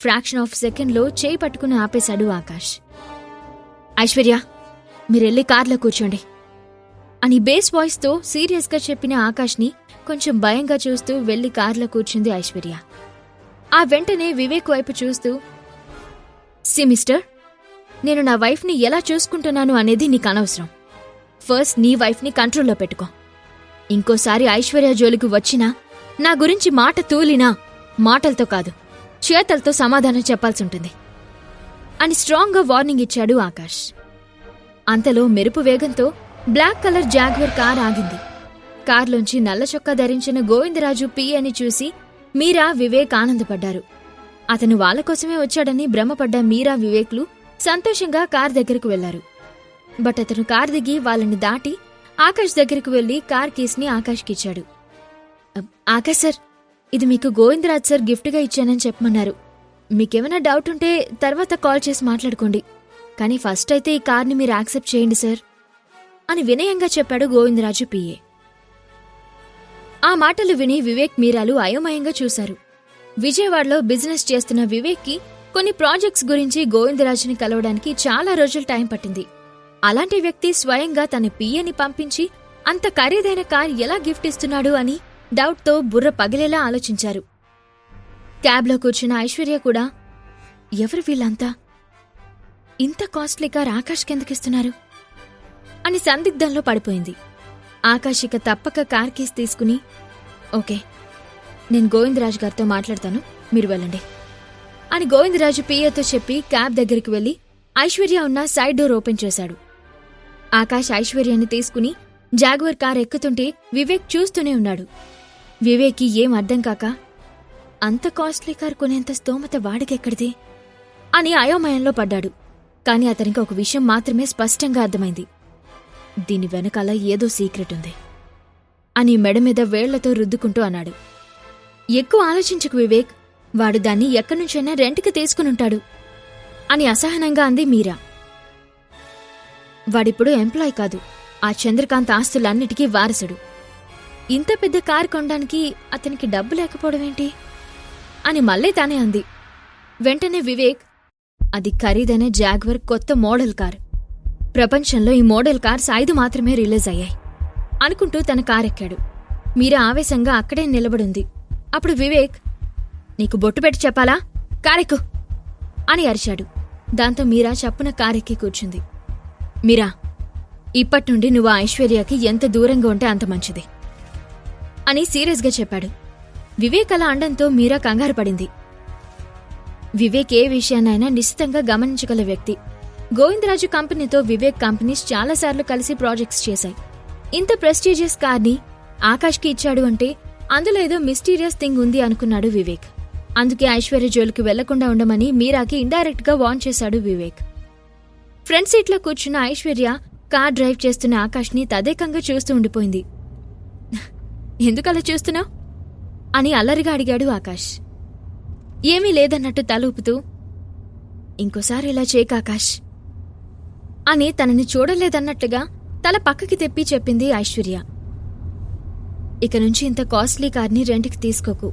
Fraction of సెకండ్లో చేయి పట్టుకుని ఆపేశాడు ఆకాష్. ఐశ్వర్య, మీరెళ్ళి కార్లో కూర్చోండి అని బేస్ వాయిస్తో సీరియస్గా చెప్పిన ఆకాష్ని కొంచెం భయంగా చూస్తూ వెళ్లి కార్లో కూర్చుంది ఐశ్వర్య. ఆ వెంటనే వివేక్ వైపు చూస్తూ, సి మిస్టర్, నేను నా వైఫ్ని ఎలా చూసుకుంటున్నాను అనేది నీకు అనవసరం. ఫస్ట్ నీ వైఫ్ని కంట్రోల్లో పెట్టుకో. ఇంకోసారి ఐశ్వర్య జోలికి వచ్చినా, నా గురించి మాట తూలినా మాటలతో కాదు చేతలతో సమాధానం చెప్పాల్సుంటుంది అని స్ట్రాంగ్గా వార్నింగ్ ఇచ్చాడు ఆకాష్. అంతలో మెరుపు వేగంతో బ్లాక్ కలర్ జాగ్వర్ కార్ ఆగింది. కార్లోంచి నల్ల చొక్కా ధరించిన గోవిందరాజు పిఏని చూసి మీరా, వివేక్ ఆనందపడ్డారు. అతను వాళ్లకోసమే వచ్చాడని భ్రమపడ్డ మీరా, వివేక్లు సంతోషంగా కార్ దగ్గరకు వెళ్లారు. బట్ అతను కార్ దిగి వాళ్ళని దాటి ఆకాష్ దగ్గరకు వెళ్లి కార్ కీస్ని ఆకాష్కిచ్చాడు. ఆకాష్ సార్, ఇది మీకు గోవిందరాజ్ సార్ గిఫ్ట్గా ఇచ్చానని చెప్పమన్నారు. మీకేమైనా డౌట్ ఉంటే తర్వాత కాల్ చేసి మాట్లాడుకోండి, కానీ ఫస్ట్ అయితే ఈ కార్ని మీరు యాక్సెప్ట్ చేయండి సార్ అని వినయంగా చెప్పాడు గోవిందరాజు పిఏ. ఆ మాటలు విని వివేక్, మీరాలు అయోమయంగా చూశారు. విజయవాడలో బిజినెస్ చేస్తున్న వివేక్కి కొన్ని ప్రాజెక్ట్స్ గురించి గోవిందరాజుని కలవడానికి చాలా రోజులు టైం పట్టింది. అలాంటి వ్యక్తి స్వయంగా తన పిఏని పంపించి అంత ఖరీదైన కార్ ఎలా గిఫ్ట్ ఇస్తున్నాడు అని డౌట్తో బుర్ర పగిలేలా ఆలోచించారు. క్యాబ్లో కూర్చున్న ఐశ్వర్య కూడా, ఎవరు వీళ్ళంతా, ఇంత కాస్ట్లీ కార్ ఆకాష్కెందుకిస్తున్నారు అని సందిగ్ధంలో పడిపోయింది. ఆకాష్ ఇక తప్పక కార్ కీస్ తీసుకుని, ఓకే, నేను గోవిందరాజు గారితో మాట్లాడతాను, మీరు వెళ్ళండి అని గోవిందరాజు పిఏతో చెప్పి క్యాబ్ దగ్గరికి వెళ్లి ఐశ్వర్య ఉన్న సైడ్ డోర్ ఓపెన్ చేశాడు. ఆకాష్ ఐశ్వర్యని తీసుకుని జాగ్వర్ కార్ ఎక్కుతుంటే వివేక్ చూస్తూనే ఉన్నాడు. వివేక్కి ఏం అర్థం కాక, అంత కాస్ట్లీ కార్ కొనేంత స్తోమత వాడికెక్కడిది అని అయోమయంలో పడ్డాడు. కాని అతనికి ఒక విషయం మాత్రమే స్పష్టంగా అర్థమైంది. దీని వెనకాల ఏదో సీక్రెట్ ఉంది అని మెడమీద వేళ్లతో రుద్దుకుంటూ అన్నాడు. ఎక్కువ ఆలోచించకు వివేక్, వాడు దాన్ని ఎక్కడ్నుంచైనా రెంట్కి తీసుకునుంటాడు అని అసహనంగా అంది మీరా. వాడిప్పుడు ఎంప్లాయ్ కాదు, ఆ చంద్రకాంత్ ఆస్తులన్నిటికీ వారసుడు. ఇంత పెద్ద కారు కొనడానికి అతనికి డబ్బు లేకపోవడమేంటి అని మళ్ళీ తానే అంది. వెంటనే వివేక్, అది ఖరీదైన జాగ్వర్ కొత్త మోడల్ కార్. ప్రపంచంలో ఈ మోడల్ కార్స్ 5 మాత్రమే రిలీజ్ అయ్యాయి అనుకుంటూ తన కారెక్కాడు. మీరా ఆవేశంగా అక్కడే నిలబడుంది. అప్పుడు వివేక్, నీకు బొట్టు పెట్టి చెప్పాలా, కారెక్కు అని అరిచాడు. దాంతో మీరా చప్పున కారెక్కి కూర్చుంది. మీరా, ఇప్పట్నుండి నువ్వు ఐశ్వర్యకి ఎంత దూరంగా ఉంటే అంత మంచిది అని సీరియస్గా చెప్పాడు. వివేక్ అలా అండంతో మీరా కంగారు పడింది. వివేక్ ఏ విషయాన్నైనా నిశ్చితంగా గమనించగల వ్యక్తి. గోవిందరాజు కంపెనీతో వివేక్ కంపెనీస్ చాలాసార్లు కలిసి ప్రాజెక్ట్స్ చేశాయి. ఇంత ప్రెస్టీజియస్ కార్ని ఆకాష్కి ఇచ్చాడు అంటే అందులో ఏదో మిస్టీరియస్ థింగ్ ఉంది అనుకున్నాడు వివేక్. అందుకే ఐశ్వర్య జోలికి వెళ్లకుండా ఉండమని మీరాకి ఇండైరెక్ట్ గా వార్న్ చేశాడు వివేక్. ఫ్రంట్ సీట్లో కూర్చున్న ఐశ్వర్య కార్ డ్రైవ్ చేస్తున్న ఆకాష్ని తదేకంగా చూస్తూ ఉండిపోయింది. ఎందుకలా చూస్తున్నావు అని అల్లరిగా అడిగాడు ఆకాష్. ఏమీ లేదన్నట్టు తల ఊపుతూ, ఇంకోసారి ఇలా చేయకాకాష్ అని తనని చూడలేదన్నట్టుగా తల పక్కకి తెప్పి చెప్పింది ఐశ్వర్య. ఇక నుంచి ఇంత కాస్ట్లీ కార్ని రెంట్కి తీసుకోకు,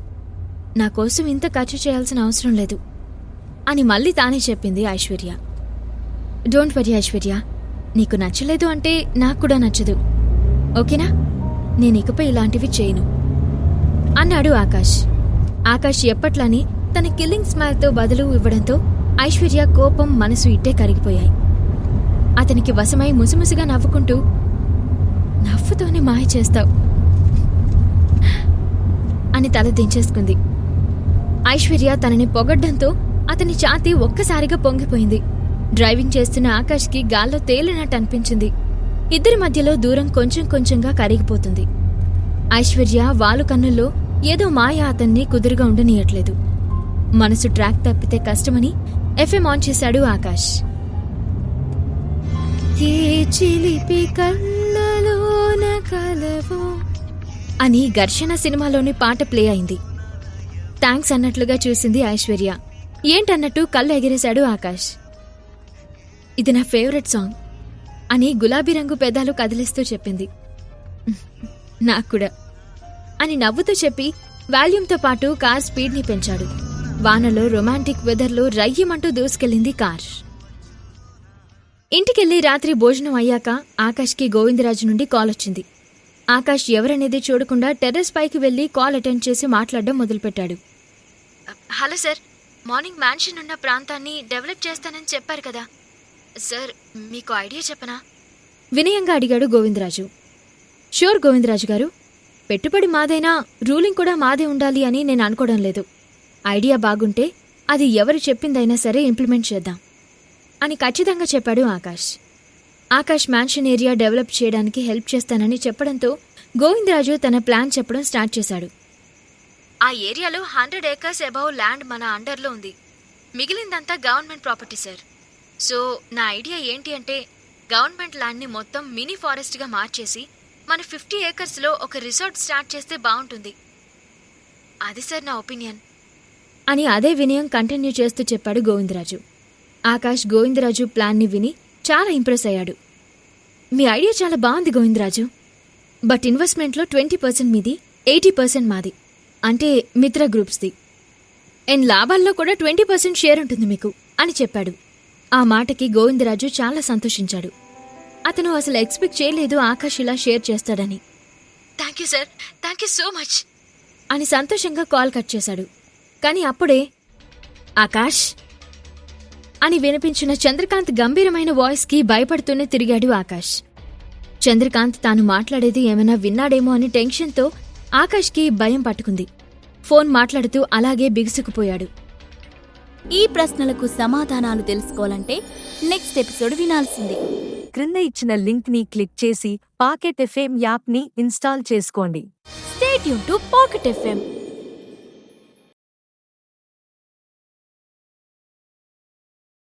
నా కోసం ఇంత ఖర్చు చేయాల్సిన అవసరం లేదు అని మళ్ళీ తానే చెప్పింది ఐశ్వర్య. డోంట్ వరీ ఐశ్వర్య, నీకు నచ్చలేదు అంటే నాకు కూడా నచ్చదు, ఓకేనా? నేనికపై ఇలాంటివి చేయను అన్నాడు ఆకాష్. ఆకాష్ ఎప్పట్లానే తన కిల్లింగ్ స్మైల్తో బదులు ఇవ్వడంతో ఐశ్వర్య కోపం, మనసు ఇట్టే కరిగిపోయాయి. అతనికి వశమై ముసిముసిగా నవ్వుకుంటూ, నవ్వుతోనే మాయ చేస్తావు అని తల దించేసుకుంది. ఐశ్వర్య తనని పొగడ్డంతో అతని ఛాతీ ఒక్కసారిగా పొంగిపోయింది. డ్రైవింగ్ చేస్తున్న ఆకాష్కి గాల్లో తేలినట్టు అనిపించింది. ఇద్దరి మధ్యలో దూరం కొంచెం కొంచెంగా కరిగిపోతుంది. ఐశ్వర్య వాలు కన్నుల్లో ఏదో మాయ అతన్ని కుదురుగా ఉండనీయట్లేదు. మనసు ట్రాక్ తప్పితే కష్టమని ఎఫ్ఎం ఆన్ చేశాడు ఆకాష్. ఏ చిలిపి కళ్ళలోన కలవో అని ఘర్షణ సినిమాలోని పాట ప్లే అయింది. థ్యాంక్స్ అన్నట్లుగా చూసింది ఐశ్వర్య. ఏంటన్నట్టు కళ్ళు ఎగిరేశాడు ఆకాష్. ఇది నా ఫేవరెట్ సాంగ్ అని గులాబీ రంగు పెదాలు కదిలిస్తూ చెప్పింది. నాక్కూడా అని నవ్వుతూ చెప్పి వాల్యూమ్తో పాటు కార్ స్పీడ్ని పెంచాడు. వానలో రొమాంటిక్ వెదర్లో రయ్యమంటూ దూసుకెళ్లింది కార్. ఇంటికెళ్లి రాత్రి భోజనం అయ్యాక ఆకాష్కి గోవిందరాజు నుండి కాల్ వచ్చింది. ఆకాష్ ఎవరనేది చూడకుండా టెర్రస్ పైకి వెళ్లి కాల్ అటెండ్ చేసి మాట్లాడడం మొదలుపెట్టాడు. హలో సార్, మార్నింగ్ మ్యాన్షన్ ఉన్న ప్రాంతాన్ని డెవలప్ చేస్తానని చెప్పారు కదా సార్, మీకు ఐడియా చెప్పనా? వినయంగా అడిగాడు గోవిందరాజు. షూర్ గోవిందరాజు గారు, పెట్టుబడి మాదైనా రూలింగ్ కూడా మాదే ఉండాలి అని నేను అనుకోవడం లేదు. ఐడియా బాగుంటే అది ఎవరు చెప్పిందైనా సరే ఇంప్లిమెంట్ చేద్దాం అని ఖచ్చితంగా చెప్పాడు Akash. Akash mansion area develop చేయడానికి హెల్ప్ చేస్తానని చెప్పడంతో గోవిందరాజు తన ప్లాన్ చెప్పడం స్టార్ట్ చేశాడు. ఆ ఏరియాలో 100 acres అబౌవ్ ల్యాండ్ మన అండర్లో ఉంది. మిగిలిందంతా గవర్నమెంట్ ప్రాపర్టీ సార్. సో నా ఐడియా ఏంటి అంటే, గవర్నమెంట్ ల్యాండ్ని మొత్తం మినీ ఫారెస్ట్గా మార్చేసి మన 50 acresలో ఒక రిసార్ట్ స్టార్ట్ చేస్తే బాగుంటుంది. అది సార్ నా ఒపీనియన్ అని అదే వినయం కంటిన్యూ చేస్తూ చెప్పాడు గోవిందరాజు. ఆకాష్ గోవిందరాజు ప్లాన్ని విని చాలా ఇంప్రెస్ అయ్యాడు. మీ ఐడియా చాలా బాగుంది గోవిందరాజు, బట్ ఇన్వెస్ట్మెంట్లో 20% మీది, 80% మాది, అంటే మిత్ర గ్రూప్స్ది. అండ్ లాభాల్లో కూడా 20% షేర్ ఉంటుంది మీకు అని చెప్పాడు. ఆ మాటకి గోవిందరాజు చాలా సంతోషించాడు. అతను అసలు ఎక్స్పెక్ట్ చేయలేదు ఆకాష్ ఇలా షేర్ చేస్తాడని. Thank you sir, thank you so much అని సంతోషంగా కాల్ కట్ చేశాడు. కాని అప్పుడే ఆకాష్ అని వినిపించిన చంద్రకాంత్ గంభీరమైన వాయిస్కి భయపడుతూనే తిరిగాడు ఆకాష్. చంద్రకాంత్ తాను మాట్లాడేది ఏమైనా విన్నాడేమో అని టెన్షన్తో ఆకాష్కి భయం పట్టుకుంది. ఫోన్ మాట్లాడుతూ అలాగే బిగుసుకుపోయాడు. ఈ ప్రశ్నలకు సమాధానాలు తెలుసుకోవాలంటే నెక్స్ట్ ఎపిసోడ్ వినాల్సిందే. క్రింద ఇచ్చిన లింక్ ని క్లిక్ చేసి పాకెట్ ఎఫ్ఎం యాప్ ని ఇన్స్టాల్ చేసుకోండి. Stay tune to pocket FM.